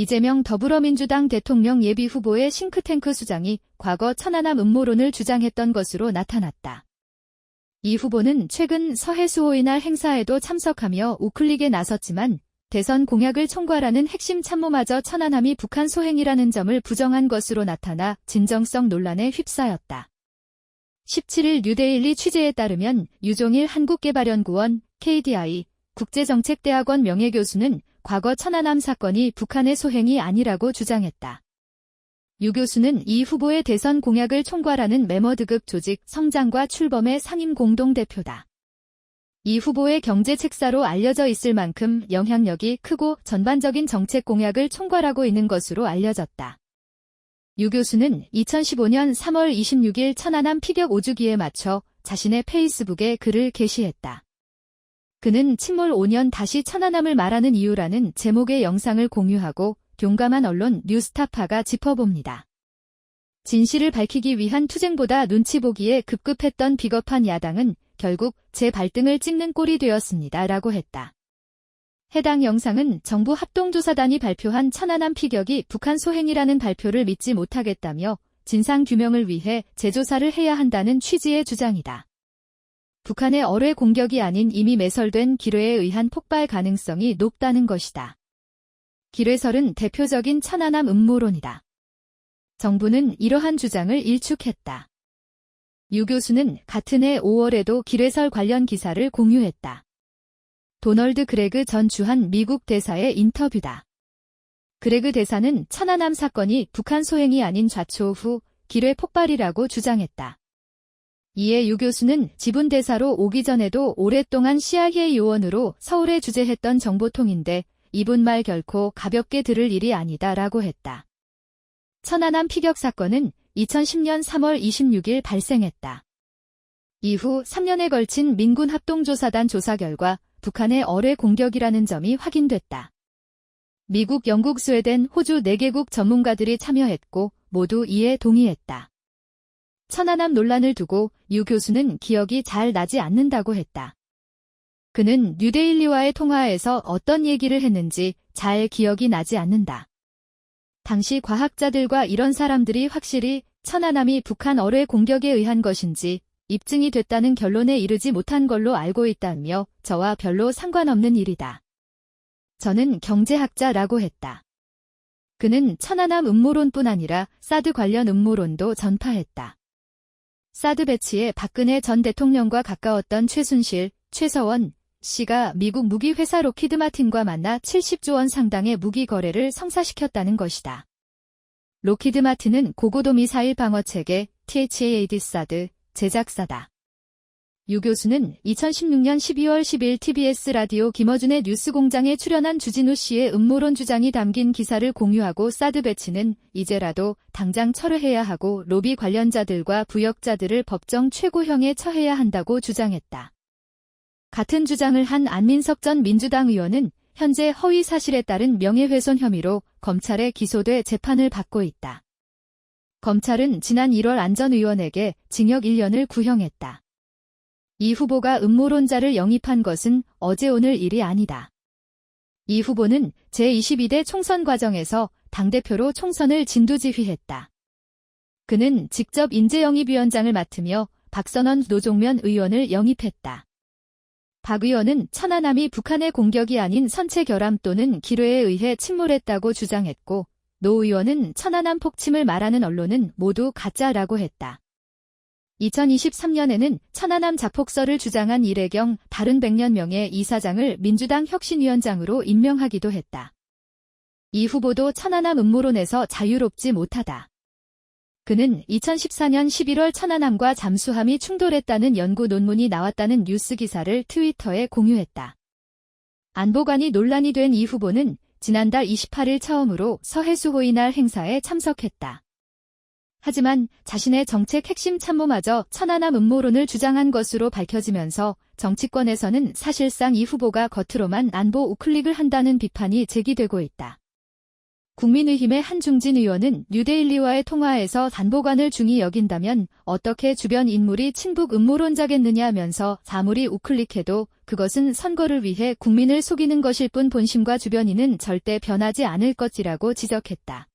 이재명 더불어민주당 대통령 예비후보의 싱크탱크 수장이 과거 천안함 음모론을 주장했던 것으로 나타났다. 이 후보는 최근 서해수호의날 행사에도 참석하며 우클릭에 나섰지만 대선 공약을 총괄하는 핵심 참모마저 천안함이 북한 소행이라는 점을 부정한 것으로 나타나 진정성 논란에 휩싸였다. 17일 뉴데일리 취재에 따르면 유종일 한국개발연구원 KDI 국제정책대학원 명예교수는 과거 천안함 사건이 북한의 소행이 아니라고 주장했다. 유 교수는 이 후보의 대선 공약을 총괄하는 메머드급 조직 성장과 출범의 상임 공동대표다. 이 후보의 경제 책사로 알려져 있을 만큼 영향력이 크고 전반적인 정책 공약을 총괄하고 있는 것으로 알려졌다. 유 교수는 2015년 3월 26일 천안함 피격 5주기에 맞춰 자신의 페이스북에 글을 게시했다. 그는 침몰 5년 다시 천안함을 말하는 이유라는 제목의 영상을 공유하고 용감한 언론 뉴스타파가 짚어봅니다. 진실을 밝히기 위한 투쟁보다 눈치 보기에 급급했던 비겁한 야당은 결국 제 발등을 찍는 꼴이 되었습니다. 라고 했다. 해당 영상은 정부 합동조사단이 발표한 천안함 피격이 북한 소행이라는 발표를 믿지 못하겠다며 진상규명을 위해 재조사를 해야 한다는 취지의 주장이다. 북한의 어뢰 공격이 아닌 이미 매설된 기뢰에 의한 폭발 가능성이 높다는 것이다. 기뢰설은 대표적인 천안함 음모론이다. 정부는 이러한 주장을 일축했다. 유 교수는 같은 해 5월에도 기뢰설 관련 기사를 공유했다. 도널드 그레그 전 주한 미국 대사의 인터뷰다. 그레그 대사는 천안함 사건이 북한 소행이 아닌 좌초 후 기뢰 폭발이라고 주장했다. 이에 유 교수는 지분 대사로 오기 전에도 오랫동안 CIA 요원으로 서울에 주재했던 정보통인데 이분 말 결코 가볍게 들을 일이 아니다라고 했다. 천안함 피격 사건은 2010년 3월 26일 발생했다. 이후 3년에 걸친 민군 합동조사단 조사 결과 북한의 어뢰 공격이라는 점이 확인됐다. 미국, 영국, 스웨덴, 호주 4개국 전문가들이 참여했고 모두 이에 동의했다. 천안함 논란을 두고 유 교수는 기억이 잘 나지 않는다고 했다. 그는 뉴데일리와의 통화에서 어떤 얘기를 했는지 잘 기억이 나지 않는다. 당시 과학자들과 이런 사람들이 확실히 천안함이 북한 어뢰 공격에 의한 것인지 입증이 됐다는 결론에 이르지 못한 걸로 알고 있다며 저와 별로 상관없는 일이다. 저는 경제학자라고 했다. 그는 천안함 음모론뿐 아니라 사드 관련 음모론도 전파했다. 사드 배치에 박근혜 전 대통령과 가까웠던 최순실, 최서원 씨가 미국 무기 회사 록히드 마틴과 만나 70조 원 상당의 무기 거래를 성사시켰다는 것이다. 록히드 마틴은 고고도 미사일 방어체계 THAAD 사드 제작사다. 유 교수는 2016년 12월 10일 TBS 라디오 김어준의 뉴스공장에 출연한 주진우 씨의 음모론 주장이 담긴 기사를 공유하고 사드 배치는 이제라도 당장 철회해야 하고 로비 관련자들과 부역자들을 법정 최고형에 처해야 한다고 주장했다. 같은 주장을 한 안민석 전 민주당 의원은 현재 허위 사실에 따른 명예훼손 혐의로 검찰에 기소돼 재판을 받고 있다. 검찰은 지난 1월 안 전 의원에게 징역 1년을 구형했다. 이 후보가 음모론자를 영입한 것은 어제 오늘 일이 아니다. 이 후보는 제22대 총선 과정에서 당대표로 총선을 진두지휘했다. 그는 직접 인재영입위원장을 맡으며 박선원 노종면 의원을 영입했다. 박 의원은 천안함이 북한의 공격이 아닌 선체 결함 또는 기뢰에 의해 침몰했다고 주장했고 노 의원은 천안함 폭침을 말하는 언론은 모두 가짜라고 했다. 2023년에는 천안함 자폭설을 주장한 이래경 다른 100년명의 이사장을 민주당 혁신위원장으로 임명하기도 했다. 이 후보도 천안함 음모론에서 자유롭지 못하다. 그는 2014년 11월 천안함과 잠수함이 충돌했다는 연구 논문이 나왔다는 뉴스 기사를 트위터에 공유했다. 안보관이 논란이 된 이 후보는 지난달 28일 처음으로 서해수호의날 행사에 참석했다. 하지만 자신의 정책 핵심 참모마저 천안함 음모론을 주장한 것으로 밝혀지면서 정치권에서는 사실상 이 후보가 겉으로만 안보 우클릭을 한다는 비판이 제기되고 있다. 국민의힘의 한중진 의원은 뉴데일리와의 통화에서 단보관을 중히 여긴다면 어떻게 주변 인물이 친북 음모론자겠느냐면서 아무리 우클릭해도 그것은 선거를 위해 국민을 속이는 것일 뿐 본심과 주변인은 절대 변하지 않을 것이라고 지적했다.